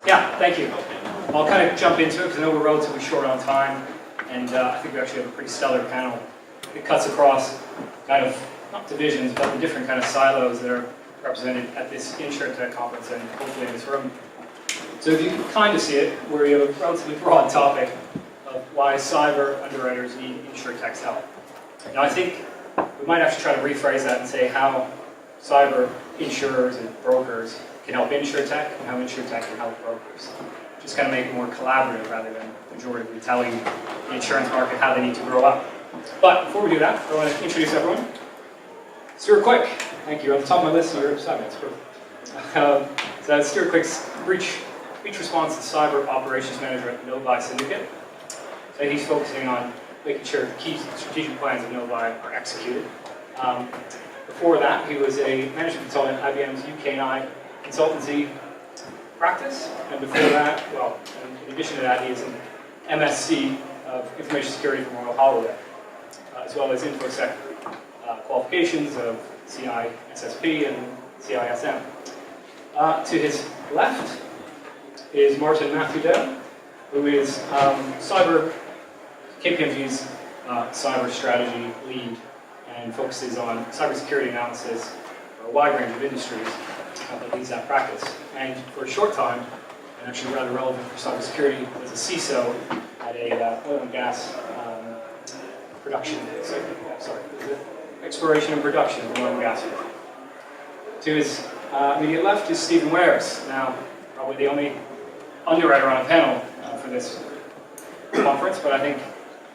Yeah, thank you. I'll kind of jump into it because I know we're relatively short on time, and I think we actually have a pretty stellar panel. It cuts across kind of, not divisions, but the different kind of silos that are represented at this Insurtech conference and hopefully in this room. So if you can kind of see it, we have a relatively broad topic of why cyber underwriters need Insurtech's help. Now I think we might actually try to rephrase that and say how cyber insurers and brokers can help Insurtech and how Insurtech can help brokers. Just kind of make it more collaborative rather than pejoratively telling the insurance market how they need to grow up. But before we do that, I want to introduce everyone. Stuart Quick, thank you. On the top of my list, you're assignments. So Stuart Quick's breach response and cyber operations manager at Novi Syndicate. So he's focusing on making sure the key strategic plans of Novi are executed. Before that, he was a management consultant at IBM's UK&I consultancy practice. And before that, well, in addition to that, he is an MSc of Information Security from Royal Holloway, as well as InfoSec qualifications of CISSP and CISM. To his left is Martin Matthew-Dow, who is KPMG's cyber strategy lead and focuses on cybersecurity analysis for a wide range of industries that leads that practice. And for a short time, and actually rather relevant for cybersecurity, was a CISO at a oil and gas production, exploration and production of oil and gas. To his immediate left is Stephen Wares, now probably the only underwriter on a panel for this conference, but I think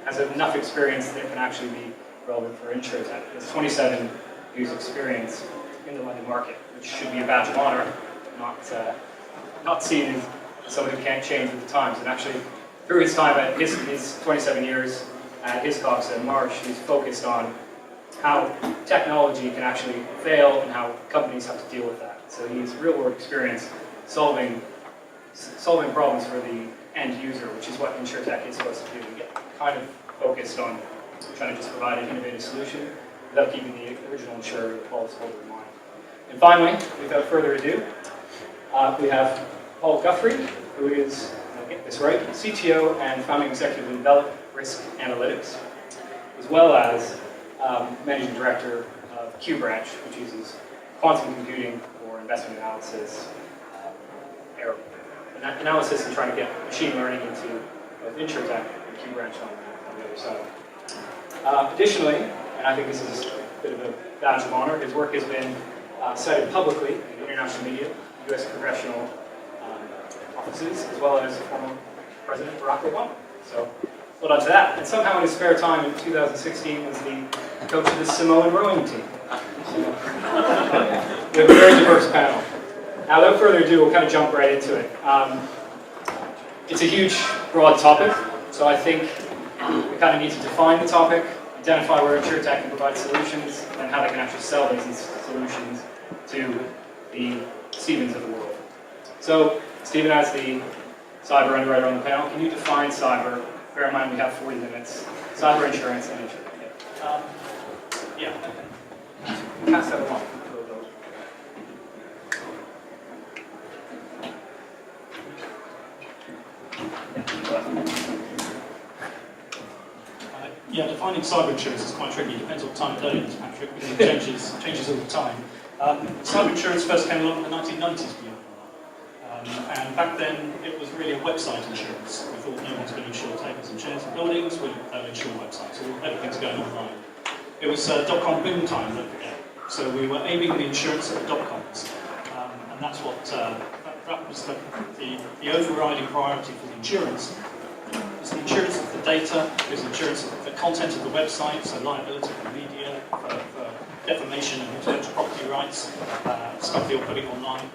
has enough experience that can actually be relevant for Insurtech. He has 27 years experience in the London market, which should be a badge of honor, not seen as someone who can't change with the times. And actually, through his time at his 27 years at Hiscox and Marsh, he's focused on how technology can actually fail and how companies have to deal with that. So he has real-world experience solving problems for the end user, which is what Insurtech is supposed to do. We get kind of focused on trying to just provide an innovative solution without keeping the original insurer, the policyholder, in mind. And finally, without further ado, we have Paul Guthrie, who is, I'll get this right, CTO and founding executive of Envelop Risk Analytics, as well as managing director of QBranch, which uses quantum computing for investment analysis, analysis and trying to get machine learning into both Insurtech and QBranch on the other side. Additionally, and I think this is a bit of a badge of honor, his work has been cited publicly in international media, U.S. congressional offices, as well as former President Barack Obama. So, well done to that. And somehow in his spare time in 2016 was the coach of the Samoan rowing team. So, we have a very diverse panel. Now, without further ado, we'll kind of jump right into it. It's a huge, broad topic, so I think we kind of need to define the topic, identify where Insurtech can provide solutions, and how they can actually sell these solutions to the Stevens of the world. So, Stephen, as the cyber underwriter on the panel, can you define cyber? Bear in mind we have 40 minutes. Cyber insurance and Insurtech. Yeah. Pass that along. Yeah, defining cyber insurance is quite tricky. It depends what time of day it is, Patrick, because it changes all the time. Cyber insurance first came along in the 1990s, believe it or not. And back then, it was really a website insurance. We thought no one's going to insure tables and chairs and buildings, they'll insure websites. So everything's going online. It was dot-com boom time, don't forget. So we were aiming the insurance at the dot-coms. And that's what, that was the overriding priority for the insurance. It was the insurance of the data, it was the insurance of the content of the website, so liability for media, for defamation and intellectual property rights, stuff you're putting online.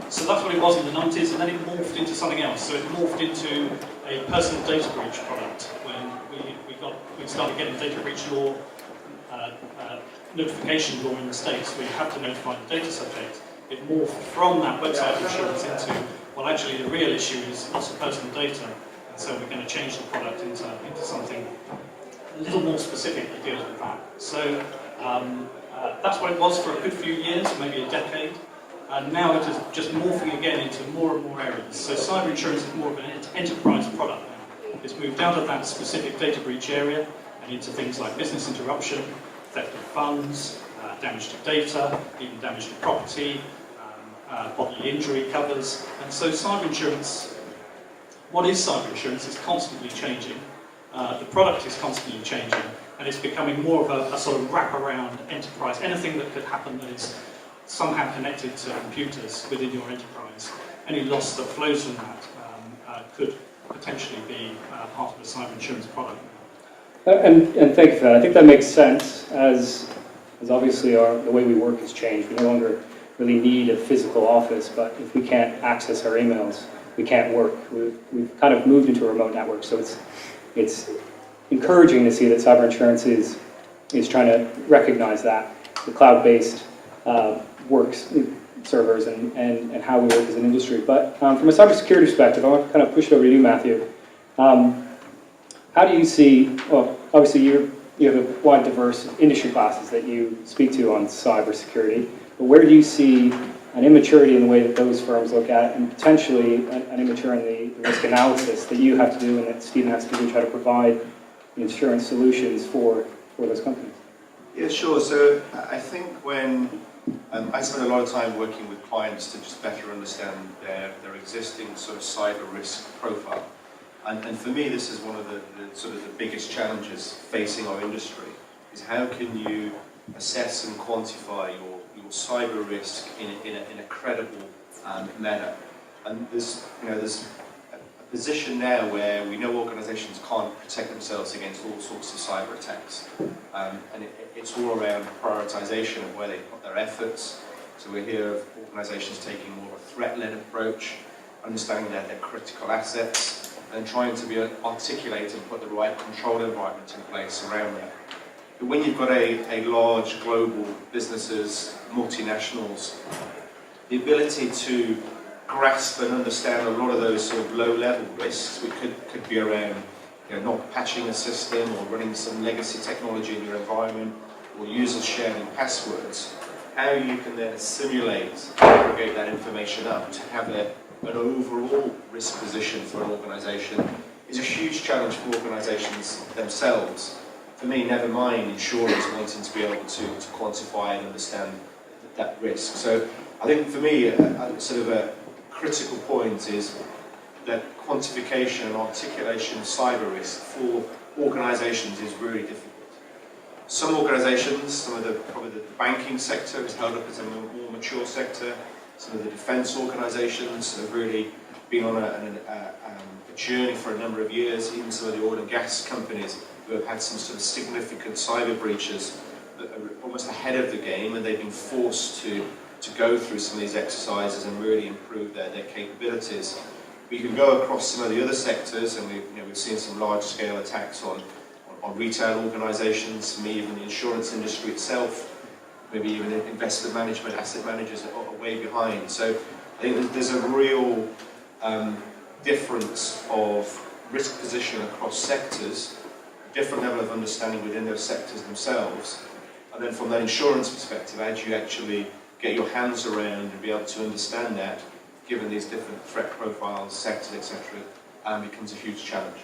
So that's what it was in the 90s, and then it morphed into something else. So it morphed into a personal data breach product when we started getting data breach law, notification law in the States, where you have to notify the data subject. It morphed from that website insurance into, well, actually the real issue is loss of personal data. So we're going to change the product into something a little more specific that deals with that. So that's what it was for a good few years, maybe a decade. And now it is just morphing again into more and more areas. So cyber insurance is more of an enterprise product now. It's moved out of that specific data breach area and into things like business interruption, theft of funds, damage to data, even damage to property, bodily injury covers. And so cyber insurance, what is cyber insurance, is constantly changing. The product is constantly changing, and it's becoming more of a sort of wraparound enterprise. Anything that could happen that is somehow connected to computers within your enterprise, any loss that flows from that could potentially be part of a cyber insurance product. And thank you for that. I think that makes sense, as obviously the way we work has changed. We no longer really need a physical office, but if we can't access our emails, we can't work. We've kind of moved into a remote network, so it's encouraging to see that cyber insurance is trying to recognize that, the cloud-based works, servers, and how we work as an industry. But from a cybersecurity perspective, I want to kind of push it over to you, Matthew. How do you see, well, obviously you have a wide diverse industry classes that you speak to on cybersecurity, but where do you see an immaturity in the way that those firms look at, and potentially an immaturity in the risk analysis that you have to do and that Stephen has to do to try to provide insurance solutions for those companies? Yeah, sure. So I think when I spend a lot of time working with clients to just better understand their existing sort of cyber risk profile. And for me, this is one of the sort of the biggest challenges facing our industry, is how can you assess and quantify your cyber risk in a credible manner. And there's a position now where we know organisations can't protect themselves against all sorts of cyber attacks, and it's all around prioritisation of where they put their efforts. So we hear of organisations taking more of a threat-led approach, understanding that they're critical assets, and trying to be articulate and put the right control environment in place around that. But when you've got a large global businesses, multinationals, the ability to grasp and understand a lot of those sort of low-level risks, which could be around not patching a system or running some legacy technology in your environment or users sharing passwords, how you can then simulate, aggregate that information up to have an overall risk position for an organisation is a huge challenge for organisations themselves. For me, never mind insurers wanting to be able to quantify and understand that risk. So I think for me, sort of a critical point is that quantification and articulation of cyber risk for organisations is really difficult. Some organisations, probably the banking sector is held up as a more mature sector. Some of the defence organisations have really been on a journey for a number of years. Even some of the oil and gas companies who have had some sort of significant cyber breaches that are almost ahead of the game, and they've been forced to go through some of these exercises and really improve their capabilities. We can go across some of the other sectors, and we've seen some large-scale attacks on retail organisations, maybe even the insurance industry itself, maybe even investment management, asset managers are way behind. So I think there's a real difference of risk position across sectors, different level of understanding within those sectors themselves, and then from that insurance perspective, how do you actually get your hands around and be able to understand that, given these different threat profiles, sectors, etc., becomes a huge challenge.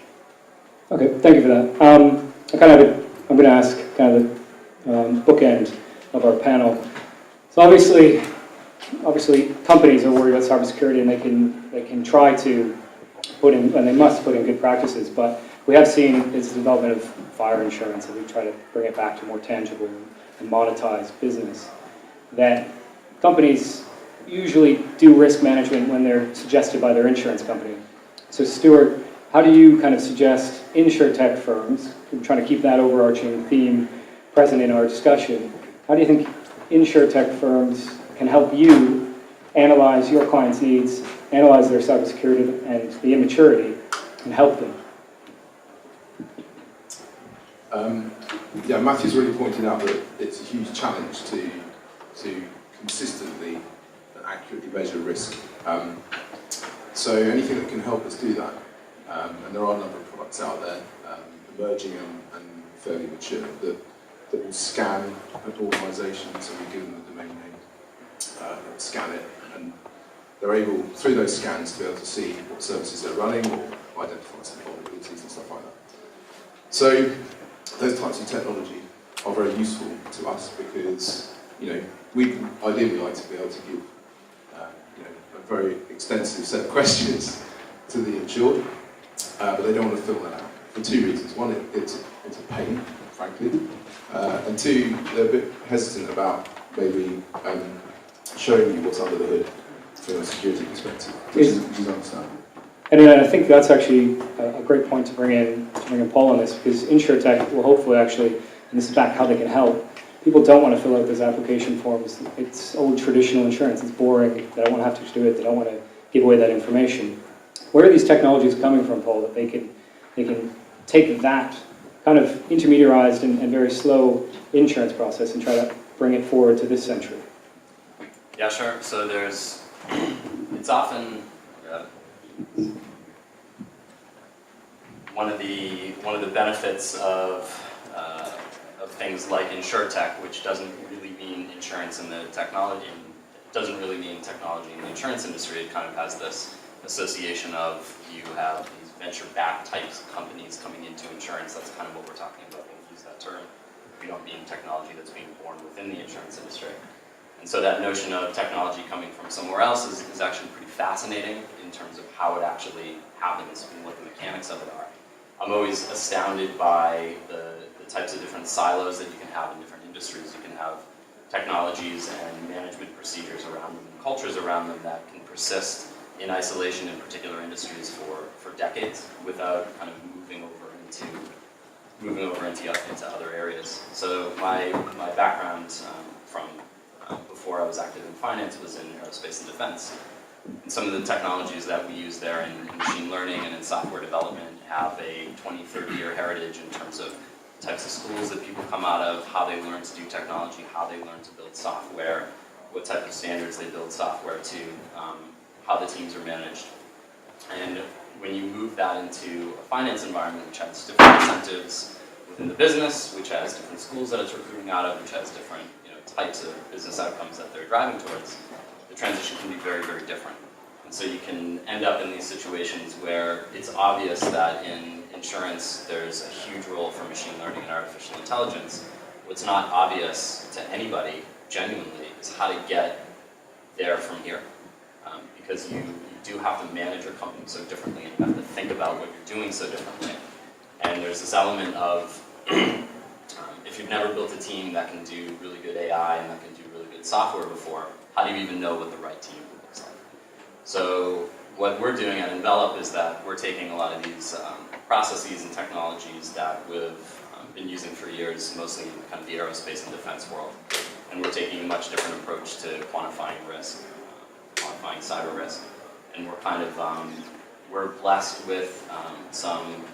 Okay, thank you for that. I'm going to ask kind of the bookend of our panel. So obviously, companies are worried about cybersecurity, and they can try to put in, and they must put in good practices. But we have seen is the development of fire insurance, and we try to bring it back to more tangible and monetized business. That companies usually do risk management when they're suggested by their insurance company. So Stuart, how do you kind of suggest Insurtech firms, we're trying to keep that overarching theme present in our discussion, how do you think Insurtech firms can help you analyze your clients' needs, analyze their cybersecurity and the immaturity, and help them? Yeah, Matthew's really pointed out that it's a huge challenge to consistently and accurately measure risk. So anything that can help us do that, and there are a number of products out there, emerging and fairly mature, that will scan an organisation, so we give them the domain name, scan it, and they're able, through those scans, to be able to see what services they're running or identify some vulnerabilities and stuff like that. So those types of technology are very useful to us because, we ideally like to be able to give a very extensive set of questions to the insured, but they don't want to fill that out for two reasons. One, it's a pain, frankly, and two, they're a bit hesitant about maybe showing you what's under the hood from a security perspective, which is understandable. And I think that's actually a great point to bring in Paul on this, because Insurtech will hopefully actually, and this is back how they can help. People don't want to fill out those application forms. It's old traditional insurance. It's boring. They don't want to have to do it. They don't want to give away that information. Where are these technologies coming from, Paul, that they can take that kind of intermediarized and very slow insurance process and try to bring it forward to this century? Yeah, sure. So it's often one of the benefits of things like Insurtech, which doesn't really mean insurance in the technology, doesn't really mean technology in the insurance industry. It kind of has this association of you have these venture-backed types of companies coming into insurance. That's kind of what we're talking about when we use that term. We don't mean technology that's being born within the insurance industry. And so that notion of technology coming from somewhere else is actually pretty fascinating in terms of how it actually happens and what the mechanics of it are. I'm always astounded by the types of different silos that you can have in different industries. You can have technologies and management procedures around them and cultures around them that can persist in isolation in particular industries for decades without kind of moving over into other areas. So my background from before I was active in finance was in aerospace and defense. And some of the technologies that we use there in machine learning and in software development have a 20, 30-year heritage in terms of types of schools that people come out of, how they learn to do technology, how they learn to build software, what type of standards they build software to, how the teams are managed. And when you move that into a finance environment, which has different incentives within the business, which has different schools that it's recruiting out of, which has different types of business outcomes that they're driving towards, the transition can be very, very different. And so you can end up in these situations where it's obvious that in insurance there's a huge role for machine learning and artificial intelligence. What's not obvious to anybody, genuinely, is how to get there from here. Because you do have to manage your company so differently, and you have to think about what you're doing so differently. And there's this element of if you've never built a team that can do really good AI and that can do really good software before, how do you even know what the right team looks like? So what we're doing at Envelop is that we're taking a lot of these processes and technologies that we've been using for years, mostly in kind of the aerospace and defense world, and we're taking a much different approach to quantifying risk, quantifying cyber risk, and we're blessed with some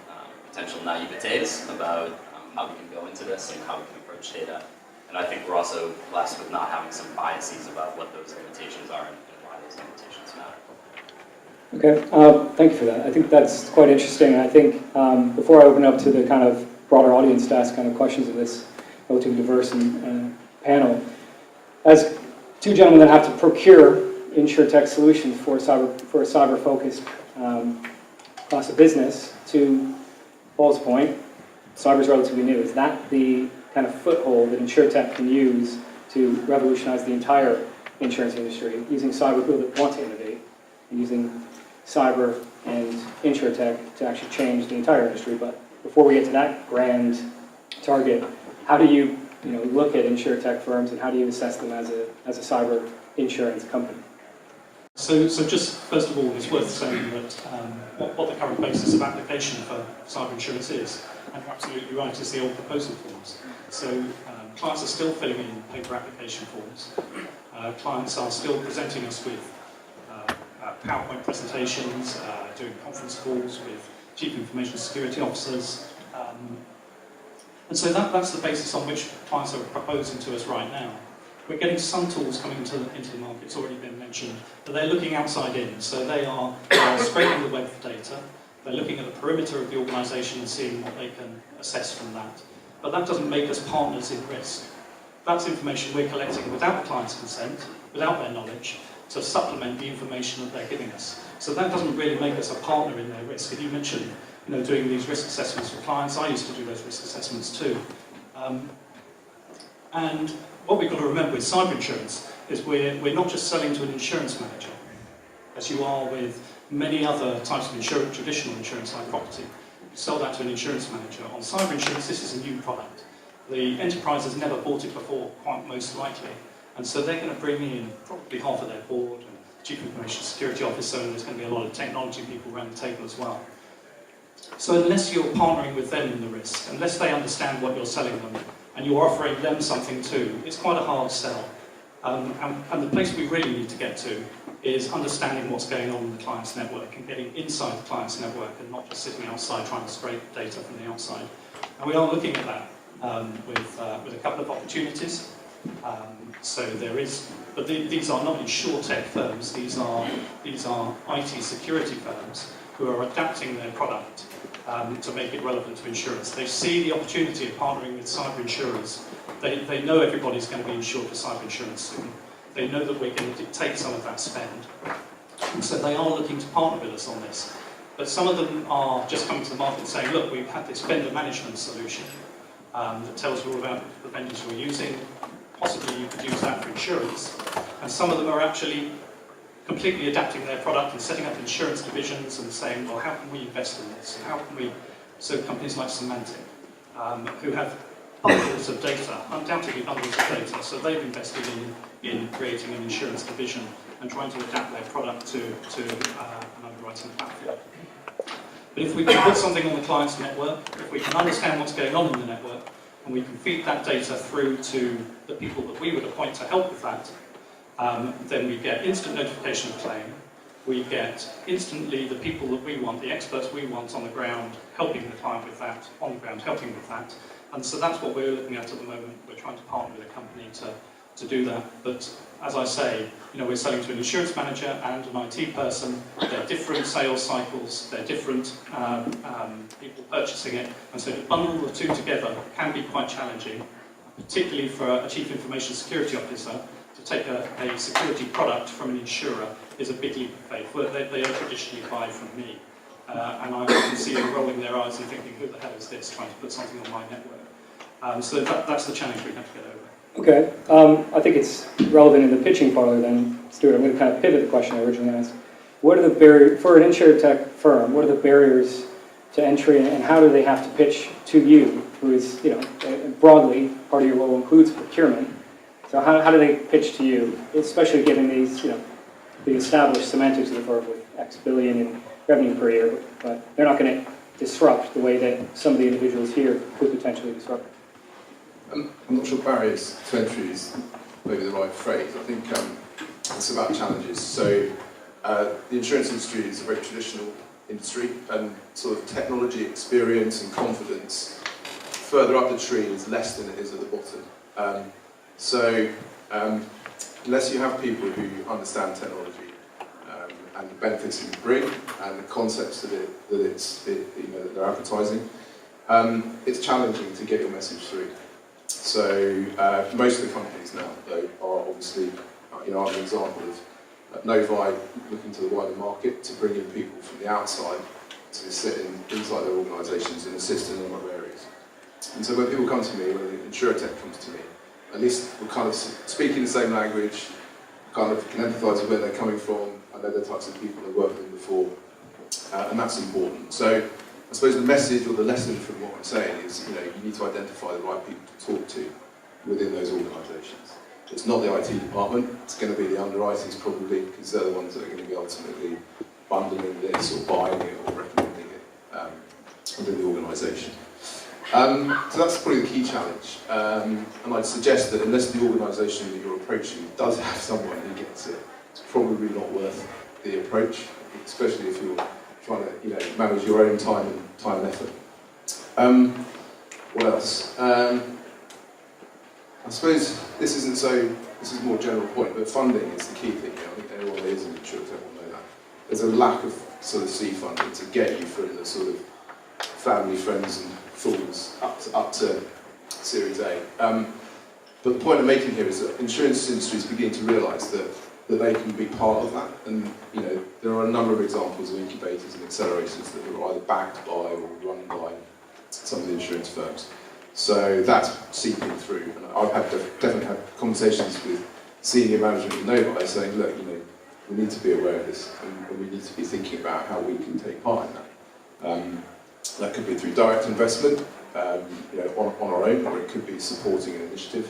potential naivetes about how we can go into this and how we can approach data. And I think we're also blessed with not having some biases about what those limitations are and why those limitations matter. Okay, thank you for that. I think that's quite interesting. I think before I open up to the kind of broader audience to ask kind of questions of this relatively diverse panel, as two gentlemen that have to procure Insurtech solutions for a cyber-focused class of business, to Paul's point, cyber is relatively new. Is that the kind of foothold that Insurtech can use to revolutionize the entire insurance industry, using cyber people that want to innovate, and using cyber and Insurtech to actually change the entire industry? But before we get to that grand target, how do you look at Insurtech firms, and how do you assess them as a cyber insurance company? So just first of all, it's worth saying that what the current basis of application for cyber insurance is, and you're absolutely right, is the old proposal forms. So clients are still filling in paper application forms. Clients are still presenting us with PowerPoint presentations, doing conference calls with chief information security officers. And so that's the basis on which clients are proposing to us right now. We're getting some tools coming into the market, it's already been mentioned, but they're looking outside in. So they are scraping the web for data, they're looking at the perimeter of the organisation and seeing what they can assess from that. But that doesn't make us partners in risk. That's information we're collecting without the client's consent, without their knowledge, to supplement the information that they're giving us. So that doesn't really make us a partner in their risk. If you mentioned, doing these risk assessments for clients, I used to do those risk assessments too. And what we've got to remember with cyber insurance is we're not just selling to an insurance manager, as you are with many other types of insurance, traditional insurance like property. You sell that to an insurance manager. On cyber insurance, this is a new product. The enterprise has never bought it before, quite most likely. And so they're going to bring in probably half of their board, and Chief Information Security Officer, and there's going to be a lot of technology people around the table as well. So unless you're partnering with them in the risk, unless they understand what you're selling them, and you're offering them something too, it's quite a hard sell. And the place we really need to get to is understanding what's going on in the client's network and getting inside the client's network and not just sitting outside trying to scrape data from the outside. And we are looking at that with a couple of opportunities. So there is, but these are not Insurtech firms, these are IT security firms who are adapting their product to make it relevant to insurance. They see the opportunity of partnering with cyber insurers. They know everybody's going to be insured for cyber insurance soon. They know that we're going to dictate some of that spend. And so they are looking to partner with us on this. But some of them are just coming to the market saying, look, we've had this vendor management solution that tells you all about the vendors you're using. Possibly you could use that for insurance. And some of them are actually completely adapting their product and setting up insurance divisions and saying, well, how can we invest in this? How can we, so companies like Semantic, who have bundles of data, undoubtedly bundles of data, so they've invested in creating an insurance division and trying to adapt their product to an underwriting platform. But if we can put something on the client's network, if we can understand what's going on in the network, and we can feed that data through to the people that we would appoint to help with that, then we get instant notification of claim, we get instantly the people that we want, the experts we want on the ground, helping the client with that, on the ground helping with that. And so that's what we're looking at the moment. We're trying to partner with a company to do that. But as I say, we're selling to an insurance manager and an IT person. They're different sales cycles, they're different people purchasing it. And so to bundle the two together can be quite challenging, particularly for a Chief Information Security Officer. To take a security product from an insurer is a big leap of faith. They don't traditionally buy from me. And I can see them rolling their eyes and thinking, who the hell is this, trying to put something on my network. So that's the challenge we have to get over. Okay, I think it's relevant in the pitching parlor then, Stuart. I'm going to kind of pivot the question I originally asked. What are the barriers, for an Insurtech firm, what are the barriers to entry and how do they have to pitch to you, who is, broadly, part of your role includes procurement. So how do they pitch to you, especially given these, the established semantics of the firm with X billion in revenue per year, but they're not going to disrupt the way that some of the individuals here could potentially disrupt. I'm not sure barriers to entry is maybe the right phrase. I think it's about challenges. So the insurance industry is a very traditional industry, and sort of technology experience and confidence further up the tree is less than it is at the bottom. So unless you have people who understand technology and the benefits it can bring and the concepts that they're advertising, it's challenging to get your message through. So most of the companies now, though, are obviously, I'm an example of Novi looking to the wider market to bring in people from the outside to sit inside their organisations and assist in a lot of areas. And so when people come to me, when Insurtech comes to me, at least we're kind of speaking the same language, kind of can empathise with where they're coming from. I know the types of people I've worked with before, and that's important. So I suppose the message or the lesson from what I'm saying is, you need to identify the right people to talk to within those organisations. It's not the IT department, it's going to be the underwriters probably, because they're the ones that are going to be ultimately bundling this or buying it or recommending it within the organisation. So that's probably the key challenge. And I'd suggest that unless the organisation that you're approaching does have someone who gets it, it's probably not worth the approach, especially if you're trying to manage your own time and effort. What else? I suppose this is a more general point, but funding is the key thing. I think anyone that is in Insurtech will know that. There's a lack of sort of seed funding to get you through the sort of family, friends and fools up to Series A. But the point I'm making here is that insurance industry is beginning to realise that that they can be part of that. And there are a number of examples of incubators and accelerators that are either backed by or run by some of the insurance firms. So that's seeping through. And I've definitely had conversations with senior management in Novi saying, look, we need to be aware of this, and we need to be thinking about how we can take part in that. That could be through direct investment, on our own, or it could be supporting an initiative,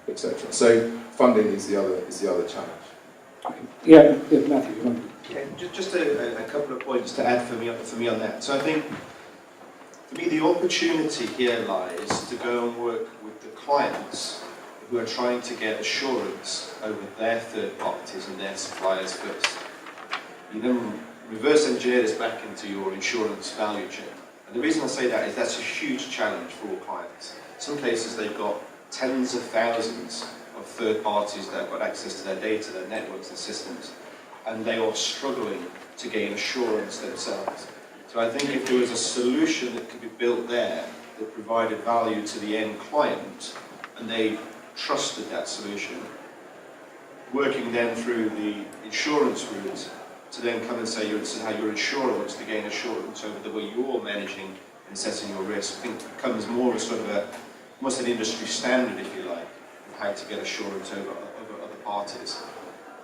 etc. So funding is the other challenge. Yeah, Matthew, you want Yeah, just a couple of points to add for me on that. So I think, for me, the opportunity here lies to go and work with the clients who are trying to get assurance over their third parties and their suppliers first. You then reverse engineer this back into your insurance value chain. And the reason I say that is that's a huge challenge for all clients. In some cases they've got tens of thousands of third parties that have got access to their data, their networks and systems, and they are struggling to gain assurance themselves. So I think if there was a solution that could be built there that provided value to the end client, and they trusted that solution, working then through the insurance route to then come and say how your insurer wants to gain assurance over the way you're managing and assessing your risk, I think becomes more of a sort of almost an industry standard, if you like, of how to get assurance over other parties.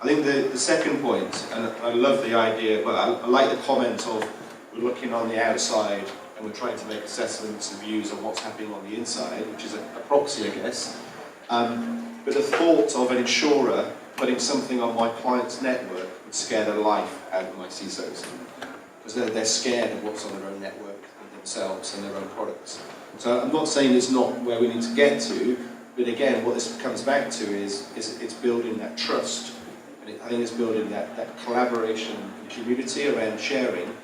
I think the second point, and I love the idea, I like the comment of we're looking on the outside and we're trying to make assessments and views on what's happening on the inside, which is a proxy, I guess. But the thought of an insurer putting something on my client's network would scare the life out of my CISOs, because they're scared of what's on their own network themselves and their own products. So I'm not saying it's not where we need to get to, but again, what this comes back to is it's building that trust. And I think it's building that collaboration and community around sharing.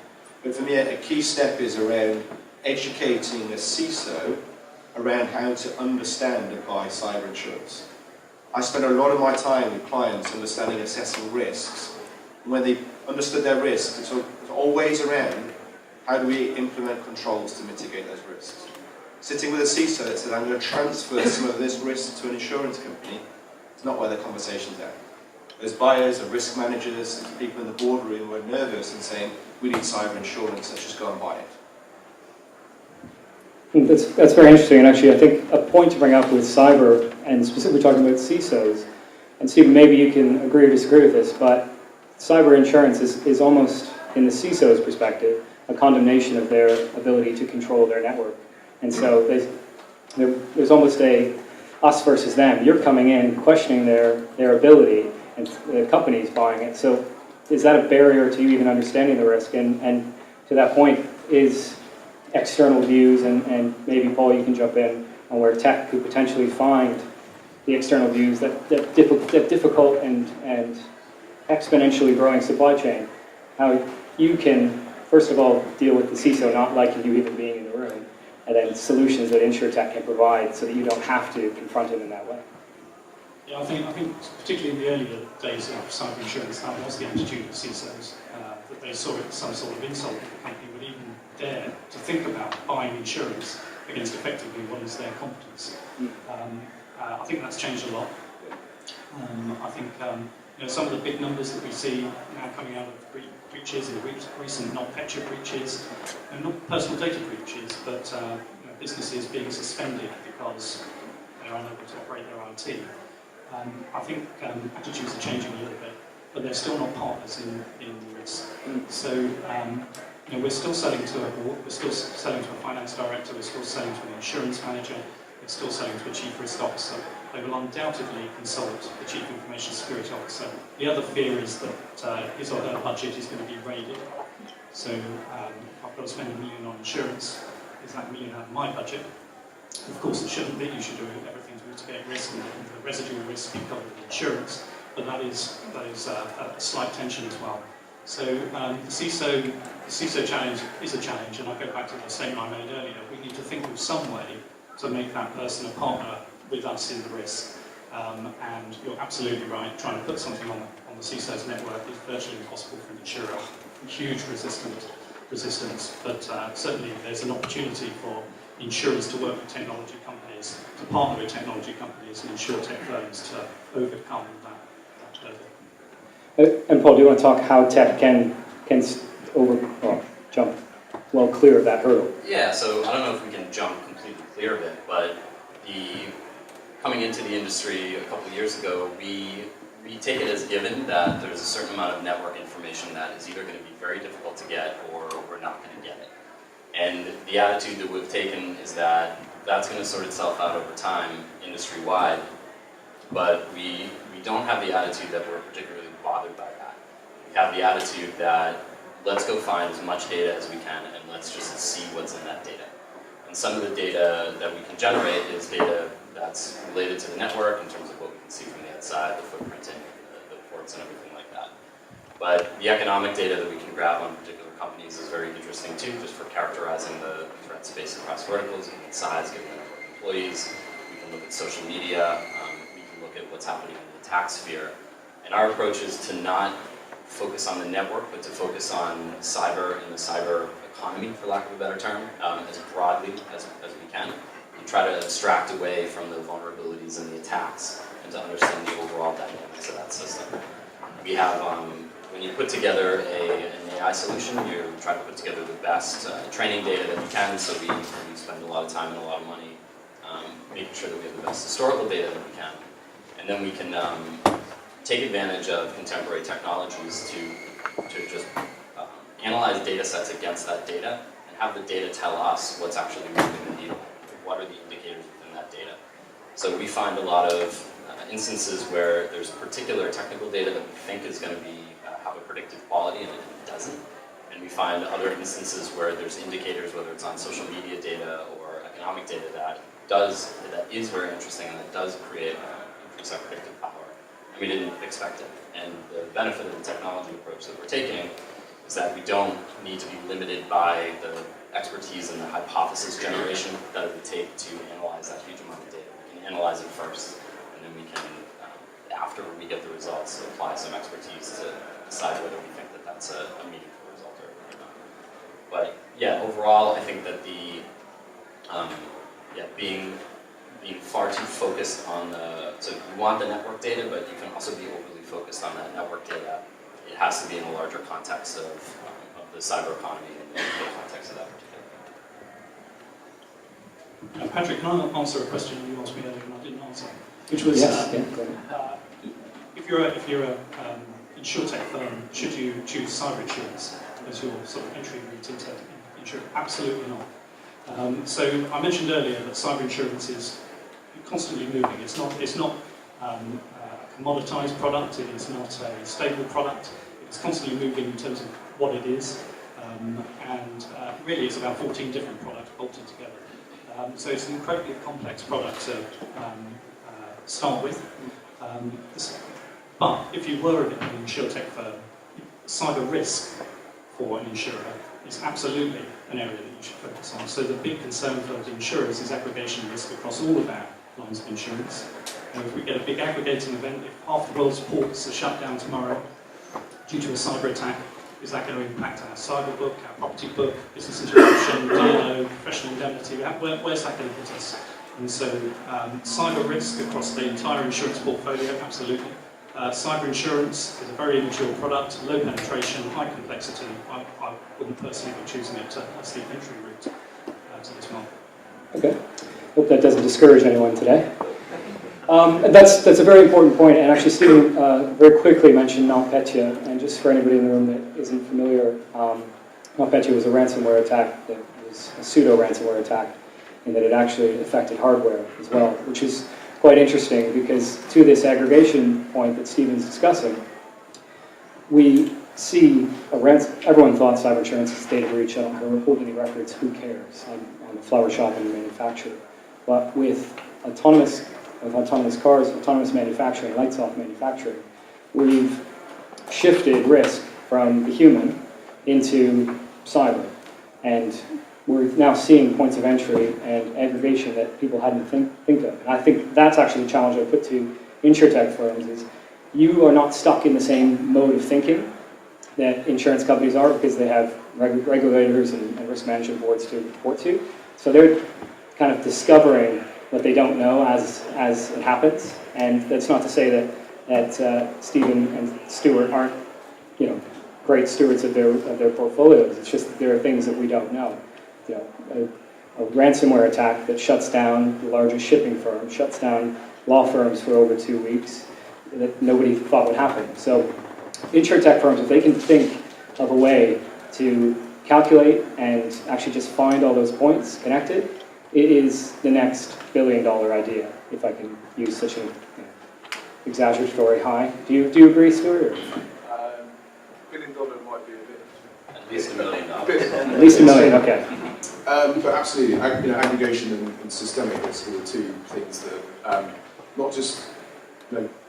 But for me, a key step is around educating a CISO around how to understand and buy cyber insurance. I spend a lot of my time with clients understanding assessing risks. And when they understood their risks, it's always around how do we implement controls to mitigate those risks. Sitting with a CISO that says, I'm going to transfer some of this risk to an insurance company, it's not where the conversation's at. There's buyers, or risk managers, and people in the boardroom who are nervous and saying, we need cyber insurance, let's just go and buy it. That's very interesting, and actually I think a point to bring up with cyber, and specifically talking about CISOs, and Stephen, maybe you can agree or disagree with this, but cyber insurance is almost, in the CISO's perspective, a condemnation of their ability to control their network. And so there's almost a us versus them. You're coming in questioning their ability, and the company's buying it. So is that a barrier to you even understanding the risk? And to that point, is external views, and maybe Paul, you can jump in on where tech could potentially find the external views that difficult and exponentially growing supply chain, how you can, first of all, deal with the CISO not liking you even being in the room, and then solutions that Insurtech can provide so that you don't have to confront it in that way. Yeah, I think particularly in the earlier days of cyber insurance, that was the attitude of CISOs, that they saw it as some sort of insult that the company would even dare to think about buying insurance against effectively what is their competence. I think that's changed a lot. I think some of the big numbers that we see now coming out of breaches, in recent NotPetya breaches, and not personal data breaches, but businesses being suspended because they're unable to operate their IT. I think attitudes are changing a little bit, but they're still not partners in this. So we're still selling to a board, we're still selling to a finance director, we're still selling to an insurance manager, we're still selling to a chief risk officer. They will undoubtedly consult the chief information security officer. The other fear is that his or her budget is going to be raided. So I've got to spend $1 million on insurance. Is that $1 million out of my budget? Of course it shouldn't be. You should do everything to mitigate risk and the residual risk be covered with insurance. But that is a slight tension as well. So the CISO challenge is a challenge, and I go back to the statement I made earlier. We need to think of some way to make that person a partner with us in the risk. And you're absolutely right, trying to put something on the CISO's network is virtually impossible for an insurer. Huge resistance, but certainly there's an opportunity for insurers to work with technology companies, to partner with technology companies and insurtech firms to overcome that hurdle. And Paul, do you want to talk how tech can jump well clear of that hurdle? Yeah, so I don't know if we can jump completely clear of it, but coming into the industry a couple of years ago, we take it as given that there's a certain amount of network information that is either going to be very difficult to get or we're not going to get it. And the attitude that we've taken is that that's going to sort itself out over time, industry-wide, but we don't have the attitude that we're particularly bothered by that. We have the attitude that let's go find as much data as we can and let's just see what's in that data. And some of the data that we can generate is data that's related to the network in terms of what we can see from the outside, the footprinting, the ports and everything like that. But the economic data that we can grab on particular companies is very interesting too, just for characterizing the threat space across verticals, given size, given the number of employees. We can look at social media, we can look at what's happening in the attack sphere. And our approach is to not focus on the network, but to focus on cyber and the cyber economy, for lack of a better term, as broadly as we can. And try to abstract away from the vulnerabilities and the attacks and to understand the overall dynamics of that system. We have, when you put together an AI solution, you try to put together the best training data that you can, so we spend a lot of time and a lot of money making sure that we have the best historical data that we can. And then we can take advantage of contemporary technologies to just analyze data sets against that data and have the data tell us what's actually moving the needle. What are the indicators within that data? So we find a lot of instances where there's particular technical data that we think is going to have a predictive quality and it doesn't. And we find other instances where there's indicators, whether it's on social media data or economic data, that is very interesting and that does create increase our predictive power. And we didn't expect it. And the benefit of the technology approach that we're taking is that we don't need to be limited by the expertise and the hypothesis generation that it would take to analyze that huge amount of data. We can analyze it first, and then we can, after we get the results, apply some expertise to decide whether we think that that's a meaningful result or not. But yeah, overall, I think that being far too focused on so you want the network data, but you can also be overly focused on that network data. It has to be in a larger context of the cyber economy and the context of that particular. Patrick, can I answer a question you asked me earlier and I didn't answer? Which was, if you're a Insurtech firm, should you choose cyber insurance as your sort of entry route into insurance? Absolutely not. So I mentioned earlier that cyber insurance is constantly moving. It's not a commoditized product. It is not a stable product. It's constantly moving in terms of what it is, and really it's about 14 different products bolted together. So it's an incredibly complex product to start with. But if you were an Insurtech firm, cyber risk for an insurer is absolutely an area that you should focus on. So the big concern for the insurers is aggregation risk across all of our lines of insurance. And if we get a big aggregating event, if half the world's ports are shut down tomorrow due to a cyber attack, is that going to impact our cyber book, our property book, business interruption, D&O, professional indemnity? Where's that going to put us? And so cyber risk across the entire insurance portfolio, absolutely. Cyber insurance is a very immature product, low penetration, high complexity. I wouldn't personally be choosing it as the entry route to this market. Okay. Hope that doesn't discourage anyone today. And that's a very important point, and actually Stephen very quickly mentioned NotPetya, and just for anybody in the room that isn't familiar, NotPetya was a ransomware attack that was a pseudo-ransomware attack, and that it actually affected hardware as well, which is quite interesting because to this aggregation point that Stephen's discussing, we see everyone thought cyber insurance is data breach, I don't hold any records, who cares? I'm a flower shop and a manufacturer. But with autonomous cars, autonomous manufacturing, lights off manufacturing, we've shifted risk from the human into cyber. And we're now seeing points of entry and aggregation that people hadn't think of. And I think that's actually the challenge I put to Insurtech firms is you are not stuck in the same mode of thinking that insurance companies are because they have regulators and risk management boards to report to. So they're kind of discovering what they don't know as it happens. And that's not to say that that Stephen and Stuart aren't, great stewards of their portfolios. It's just that there are things that we don't know. A ransomware attack that shuts down the largest shipping firm, shuts down law firms for over 2 weeks that nobody thought would happen. So Insurtech firms, if they can think of a way to calculate and actually just find all those points connected, it is the next billion-dollar idea, if I can use such an exaggeratory high. Do you agree, Stuart? $1 billion might be a bit. At least $1 million. At least $1 million, okay. But absolutely, aggregation and systemic risk are the two things that not just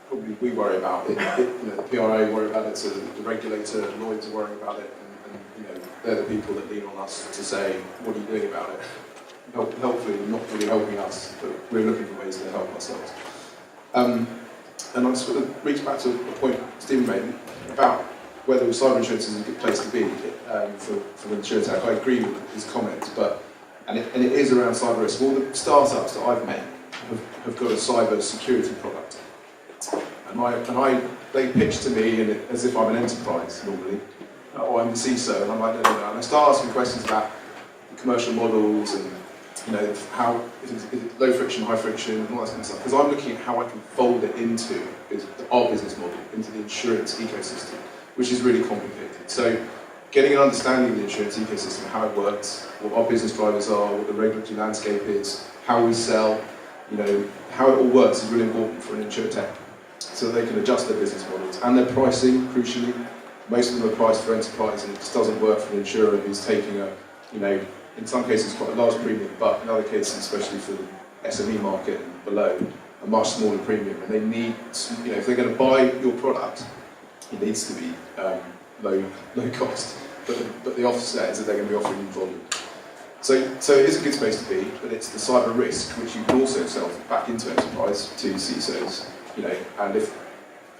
probably we worry about it. The PRA worry about it, so the regulator, Lloyd's are worrying about it, and they're the people that lean on us to say, what are you doing about it? Helpfully, not really helping us, but we're looking for ways to help ourselves. And I sort of reach back to a point Stephen made about whether cyber insurance is a good place to be for Insurtech. I agree with his comments, and it is around cyber risk. All the startups that I've met have got a cyber security product, and they pitch to me as if I'm an enterprise normally, or I'm the CISO, and I'm like, no, and I start asking questions about the commercial models and how is it low friction, high friction, and all that kind of stuff. Because I'm looking at how I can fold it into our business model, into the insurance ecosystem, which is really complicated. So getting an understanding of the insurance ecosystem, how it works, what our business drivers are, what the regulatory landscape is, how we sell, how it all works is really important for an Insurtech, so that they can adjust their business models. And their pricing, crucially, most of them are priced for enterprise, and it just doesn't work for an insurer who's taking in some cases quite a large premium, but in other cases, especially for the SME market and below, a much smaller premium. And they need, if they're going to buy your product, it needs to be low cost. But the offset is that they're going to be offering you volume. So it is a good space to be, but it's the cyber risk, which you can also sell back into enterprise to CISOs. And if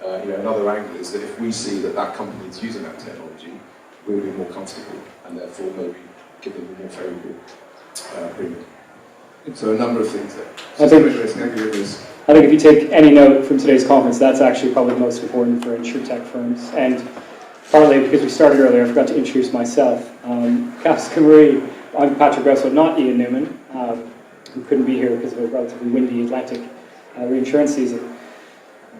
another angle is that if we see that company is using that technology, we'll be more comfortable, and therefore maybe give them a more favourable premium. So a number of things there. Systemic risk, aggregate risk. I think if you take any note from today's conference, that's actually probably the most important for Insurtech firms. And partly because we started earlier, I forgot to introduce myself. Capsicum, I'm Patrick Gressel, not Ian Newman, who couldn't be here because of a relatively windy Atlantic reinsurance season.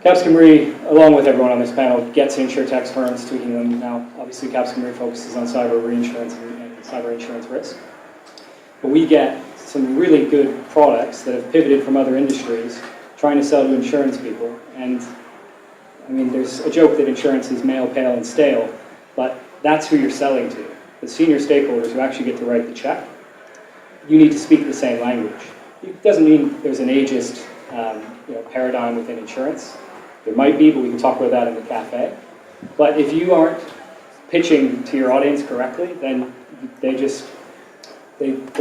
Capsicum Re, along with everyone on this panel, gets Insurtech's firms, tweaking them. Now, obviously, Capsicum Re focuses on cyber reinsurance and cyber insurance risk. But we get some really good products that have pivoted from other industries, trying to sell to insurance people. And I mean, there's a joke that insurance is male, pale, and stale, but that's who you're selling to. The senior stakeholders who actually get to write the check, you need to speak the same language. It doesn't mean there's an ageist paradigm within insurance. There might be, but we can talk about that in the cafe. But if you aren't pitching to your audience correctly, then they'll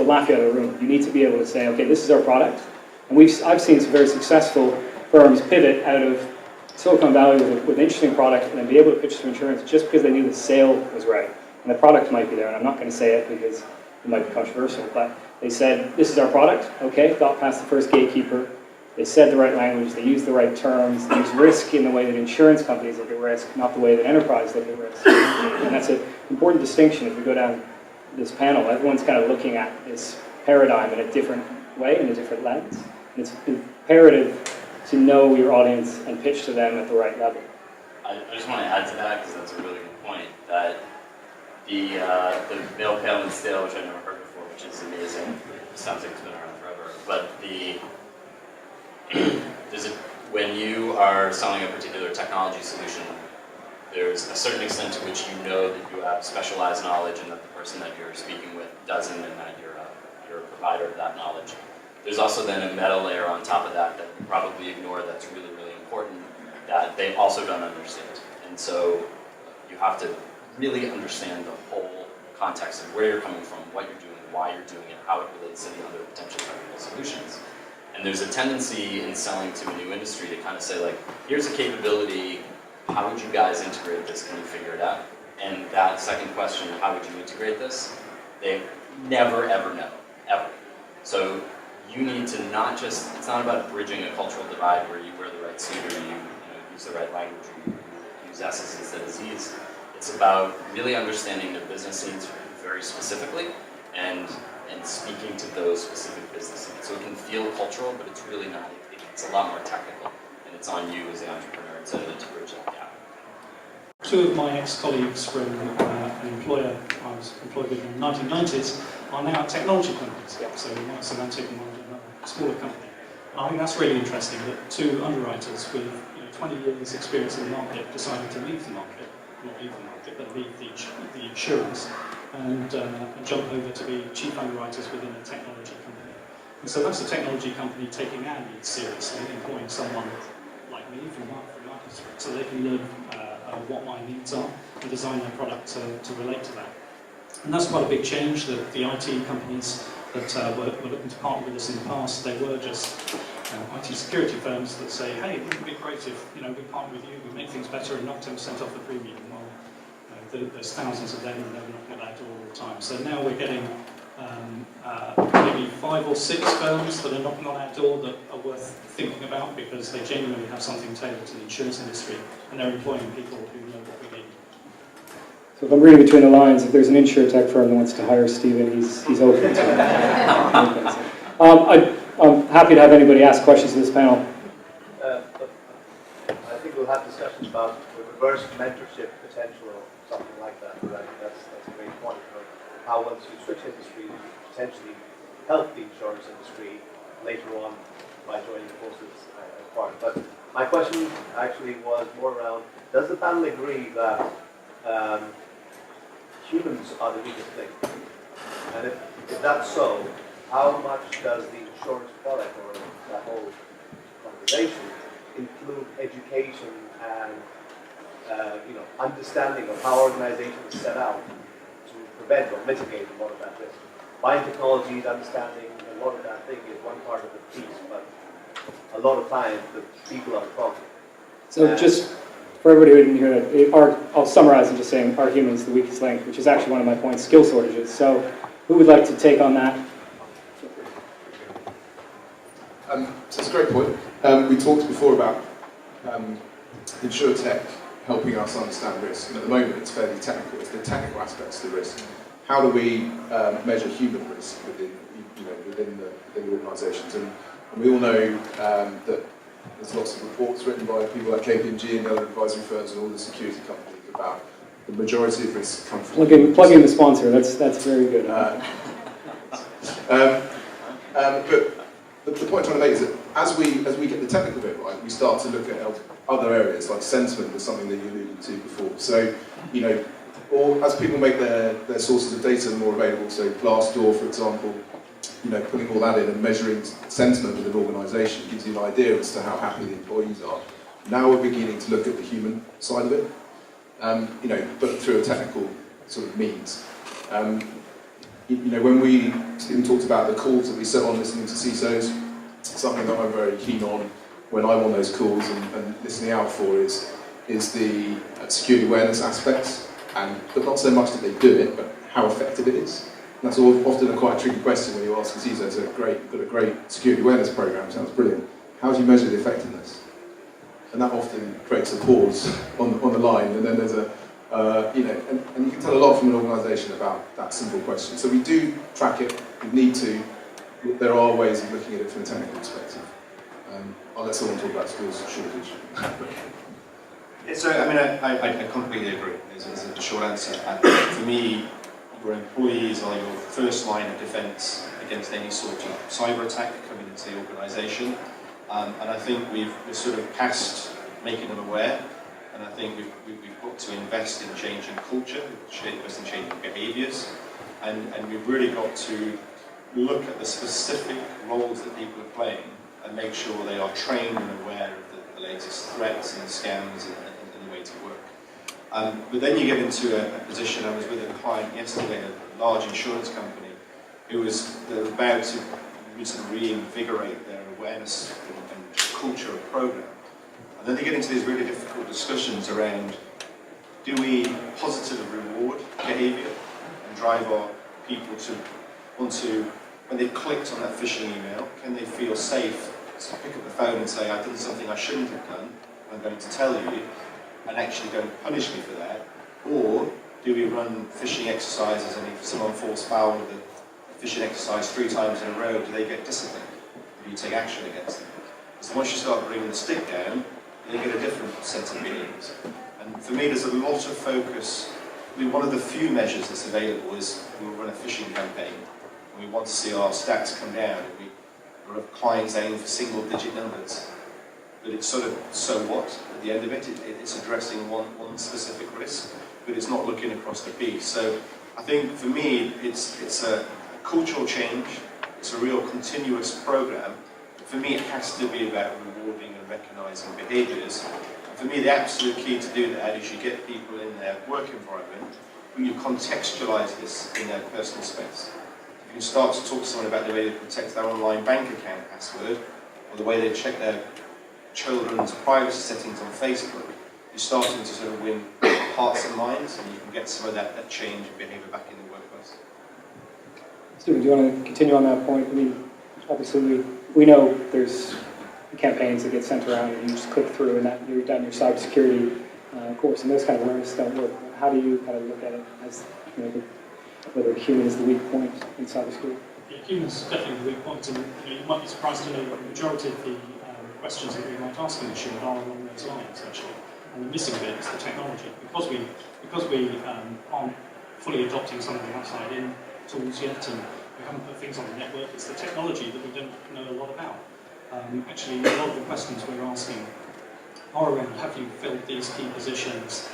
laugh you out of the room. You need to be able to say, okay, this is our product. And I've seen some very successful firms pivot out of Silicon Valley with an interesting product and then be able to pitch to insurance just because they knew the sale was right. And the product might be there, and I'm not going to say it because it might be controversial, but they said, this is our product, okay, got past the first gatekeeper. They said the right language, they used the right terms, they used risk in the way that insurance companies look at risk, not the way that enterprise look at risk. And that's an important distinction if we go down this panel. Everyone's kind of looking at this paradigm in a different way, in a different lens. And it's imperative to know your audience and pitch to them at the right level. I just want to add to that, because that's a really good point, that the male, pale, and stale, which I've never heard before, which is amazing. It sounds like it's been around forever. But when you are selling a particular technology solution, there's a certain extent to which you know that you have specialized knowledge and that the person that you're speaking with doesn't, and that you're a provider of that knowledge. There's also then a meta layer on top of that that you probably ignore that's really, really important, that they also don't understand. And so you have to really understand the whole context of where you're coming from, what you're doing, why you're doing it, how it relates to the other potential technical solutions. And there's a tendency in selling to a new industry to kind of say, like, here's a capability, how would you guys integrate this? Can you figure it out? And that second question, how would you integrate this? They never, ever know, ever. So you need to not just, it's not about bridging a cultural divide where you wear the right suit or you use the right language, we use S's instead of Z's. It's about really understanding their business needs very specifically and speaking to those specific business needs. So it can feel cultural, but it's really not. It's a lot more technical, and it's on you as the entrepreneur to bridge that gap. Two of my ex-colleagues from an employer I was employed with in the 1990s are now at technology companies. So one at Semantic and one at another smaller company. And I think that's really interesting that two underwriters with 20 years experience in the market decided to leave the market, not leave the market, but leave the insurance and jump over to be chief underwriters within a technology company. And so that's a technology company taking our needs seriously, employing someone like me from my perspective, so they can learn what my needs are and design their product to relate to that. And that's quite a big change. That the IT companies that were looking to partner with us in the past, they were just IT security firms that say, hey, wouldn't it be great if we partner with you, we make things better and knock 10% off the premium. Well, there's thousands of them and they're knocking at that door all the time. So now we're getting maybe 5 or 6 firms that are knocking on our door that are worth thinking about because they genuinely have something tailored to the insurance industry and they're employing people who know what we need. So if I'm reading between the lines, if there's an Insurtech firm that wants to hire Stephen, he's open to it. I'm happy to have anybody ask questions to this panel. I think we'll have discussions about the reverse mentorship potential or something like that. But I think that's a great point. How once you switch industry, you potentially help the insurance industry later on by joining forces as part. But my question actually was more around, does the panel agree that humans are the weakest link? And if that's so, how much does the insurance product or that whole conversation include education and understanding of how organizations set out to prevent or mitigate a lot of that risk? Buying technologies, understanding a lot of that thing is one part of the piece, but a lot of times the people are the problem. So just for everybody who didn't hear that, I'll summarize in just saying are humans the weakest link, which is actually one of my points, skill shortages. So who would like to take on that? So it's a great point. We talked before about Insurtech helping us understand risk, and at the moment it's fairly technical. It's the technical aspects of the risk. How do we measure human risk within the organisations? And we all know that there's lots of reports written by people like KPMG and other advisory firms and all the security companies about the majority of risk come from... Plug in the sponsor, that's very good. But the point I'm trying to make is that as we get the technical bit right, we start to look at other areas, like sentiment was something that you alluded to before. So, or as people make their sources of data more available, so Glassdoor, for example, putting all that in and measuring sentiment with an organisation gives you an idea as to how happy the employees are. Now we're beginning to look at the human side of it, but through a technical sort of means. When we even talked about the calls that we set on listening to CISOs, something that I'm very keen on when I'm on those calls and listening out for is the security awareness aspects, but not so much that they do it, but how effective it is. And that's often a quite tricky question when you ask a CISO, so you've got a great security awareness program, sounds brilliant. How do you measure the effectiveness? And that often creates a pause on the line, and then there's and you can tell a lot from an organisation about that simple question. So we do track it, we need to. There are ways of looking at it from a technical perspective. I'll let someone talk about skills shortage. So, I completely agree, is the short answer. For me, your employees are your first line of defence against any sort of cyber attack coming into the organisation. And I think we're sort of past making them aware. And I think we've got to invest in changing culture, invest in changing behaviours, and we've really got to look at the specific roles that people are playing and make sure they are trained and aware of the latest threats and scams and the way to work. But then you get into a position. I was with a client yesterday, a large insurance company, who was about to reinvigorate their awareness and culture of program. And then they get into these really difficult discussions around, do we positively reward behaviour and drive our people to want to, when they've clicked on that phishing email, can they feel safe to pick up the phone and say, I've done something I shouldn't have done, I'm going to tell you and actually don't punish me for that? Or do we run phishing exercises, and if someone falls foul of the phishing exercise 3 times in a row, do they get disciplined? Do you take action against them? So once you start bringing the stick down, they get a different set of behaviors. And for me, there's a lot of focus. I mean, one of the few measures that's available is we run a phishing campaign, and we want to see our stats come down, and we have clients aim for single-digit numbers. But it's sort of, so what? At the end of it, it's addressing one specific risk, but it's not looking across the piece. So I think for me, it's a cultural change. It's a real continuous program. For me, it has to be about rewarding and recognising behaviours. And for me, the absolute key to do that is you get people in their work environment when you contextualise this in their personal space. If you start to talk to someone about the way they protect their online bank account password, or the way they check their children's privacy settings on Facebook, you're starting to sort of win hearts and minds, and you can get some of that change in behaviour back in the workplace. Stephen, do you want to continue on that point? I mean, obviously we know there's campaigns that get sent around and you just click through and that you've done your cybersecurity course, and those kind of awareness don't work. How do you kind of look at it as, you know, whether human is the weak point in cybersecurity? Yeah, humans are definitely the weak point, and you might be surprised to know that the majority of the questions that we might ask in Insure are along those lines, actually. And the missing bit is the technology. Because we aren't fully adopting some of the outside-in tools yet, and we haven't put things on the network, it's the technology that we don't know a lot about. Actually, a lot of the questions we're asking are around, have you filled these key positions?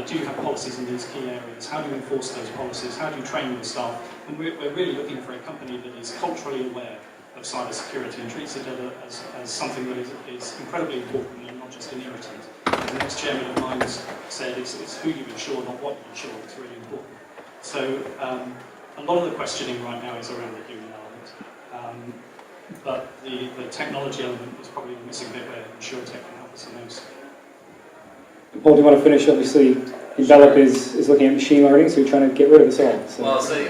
Do you have policies in these key areas? How do you enforce those policies? How do you train your staff? And we're really looking for a company that is culturally aware of cybersecurity and treats it as something that is incredibly important and not just an irritant. As the ex-chairman of mine said, it's who you insure, not what you insure, that's really important. So a lot of the questioning right now is around the human element. But the technology element is probably the missing bit where Insurtech can help us the most. Paul, do you want to finish? Obviously, Envelop is looking at machine learning, so you're trying to get rid of us all. So. Well, I'll say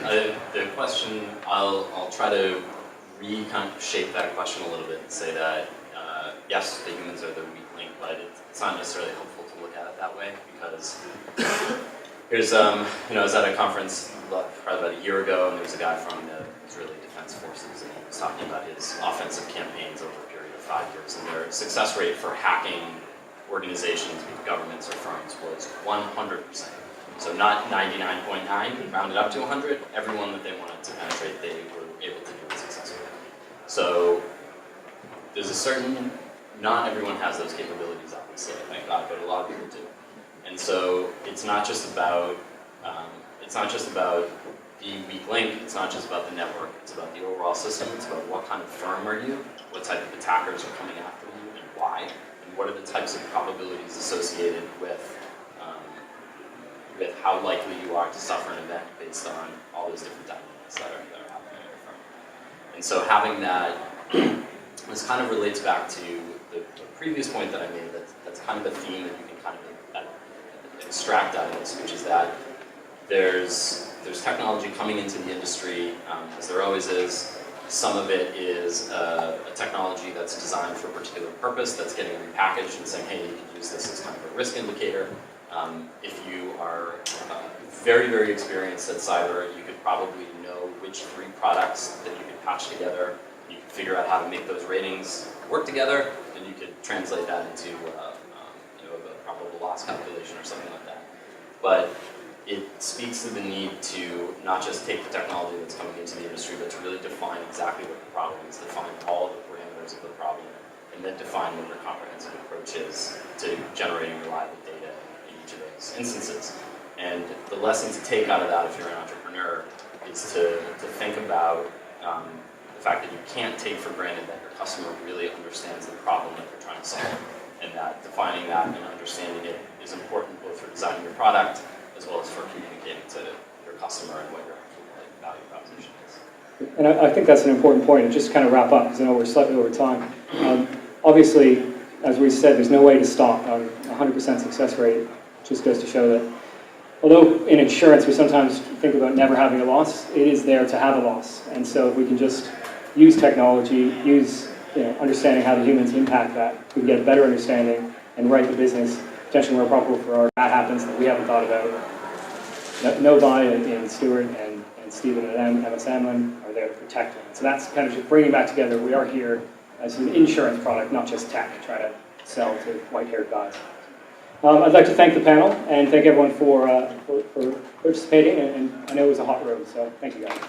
the question, I'll try to kind of shape that question a little bit and say that yes, the humans are the weak link, but it's not necessarily helpful to look at it that way, because here's I was at a conference probably about a year ago, and there was a guy from the Israeli Defense Forces, and he was talking about his offensive campaigns over a period of 5 years, and their success rate for hacking organizations, be it governments or firms, was 100%. So not 99.9, rounded up to 100. Everyone that they wanted to penetrate, they were able to do it successfully. So there's a certain, not everyone has those capabilities, obviously, thank God, but a lot of people do. And so it's not just about the weak link, it's not just about the network, it's about the overall system, it's about what kind of firm are you, what type of attackers are coming after you, and why, and what are the types of probabilities associated with how likely you are to suffer an event based on all those different dynamics that are happening in your firm. And so having that, this kind of relates back to the previous point that I made, that's kind of a theme that you can kind of extract out of this, which is that there's technology coming into the industry, as there always is. Some of it is a technology that's designed for a particular purpose, that's getting repackaged and saying, hey, you can use this as kind of a risk indicator. If you are very, very experienced at cyber, you could probably know which 3 products that you could patch together. You could figure out how to make those ratings work together, and you could translate that into a probable loss calculation or something like that. But it speaks to the need to not just take the technology that's coming into the industry, but to really define exactly what the problem is, define all the parameters of the problem, and then define what your comprehensive approach is to generating reliable data in each of those instances. And the lesson to take out of that, if you're an entrepreneur, is to think about the fact that you can't take for granted that your customer really understands the problem that you're trying to solve, and that defining that and understanding it is important both for designing your product as well as for communicating to your customer and what your actual value proposition is. And I think that's an important point, and just to kind of wrap up, because I know we're slightly over time. Obviously, as we said, there's no way to stop on 100% success rate. It just goes to show that although in insurance we sometimes think about never having a loss, it is there to have a loss. And so if we can just use technology, use understanding how the humans impact that, we can get a better understanding and write the business potentially more profitable for our that happens that we haven't thought about. Novi and Stuart and Stephen and MSM are there to protect them. So that's kind of just bringing back together. We are here as an insurance product, not just tech, try to sell to white-haired guys. I'd like to thank the panel and thank everyone for participating, and I know it was a hot room, so thank you guys.